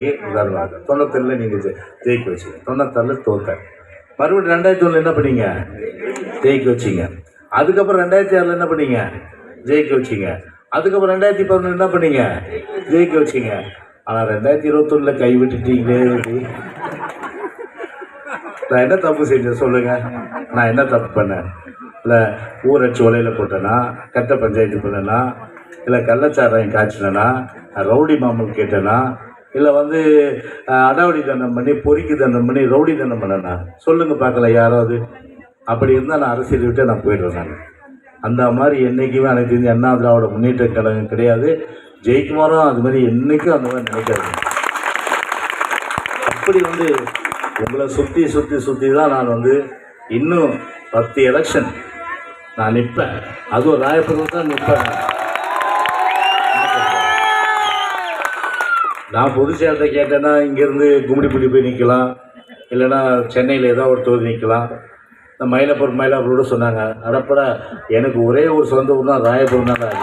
உதாரணமாக 97 நீங்கள் ஜெயிக்க வச்சிங்க, 96 தோத்த, மறுபடியும் 2001 என்ன பண்ணீங்க, ஜெயிக்க வச்சிங்க. அதுக்கப்புறம் 2006 என்ன பண்ணீங்க, ஜெயிக்க வச்சிங்க. அதுக்கப்புறம் 2011 என்ன பண்ணீங்க, ஜெயிக்க வச்சிங்க. ஆனால் 2021 கை விட்டுட்டீங்களே. நான் என்ன தப்பு செஞ்சேன் சொல்லுங்க? நான் என்ன தப்பு பண்ணேன்? இல்லை ஊரட்சி உலையில் போட்டேன்னா, கட்ட பஞ்சாயத்து பண்ணேன்னா, இல்லை கள்ளச்சாராயம் காய்ச்சினேன்னா, ரவுடி மாமல் கேட்டேன்னா, இல்லை அடாவடி தண்டம் பண்ணி பொறிக்கு தண்டம் பண்ணி ரவுடி தண்டம் பண்ணேன்னா சொல்லுங்கள் பார்க்கல யாராவது? அப்படி இருந்தால் நான் அரசியல் விட்டு நான் போயிடுறேன். நான் அந்த மாதிரி என்றைக்குமே அனைத்து இந்திய அண்ணா திராவிட முன்னேற்ற கழகம் கிடையாது. ஜெயிக்குமாரும் அது மாதிரி என்றைக்கும் அந்த மாதிரி நினைக்காது. அப்படி உங்களை சுற்றி சுற்றி சுற்றி தான் நான் இன்னும் 10 எலெக்ஷன் நான் நிற்பேன். அதுவும் ராயபுரம் தான் நிற்பேன். நான் பொதுச் செயலத்தை கேட்டேன்னா இங்கேருந்து கும்மிடிப்பட்டி போய் நிற்கலாம், இல்லைன்னா சென்னையில் ஏதோ ஒரு தொகுதி நிற்கலாம். இந்த மயிலாப்பூரோட சொன்னாங்க. அடப்படா, எனக்கு ஒரே ஒரு சொந்த ஊர் தான் ராயபுரம் தான்.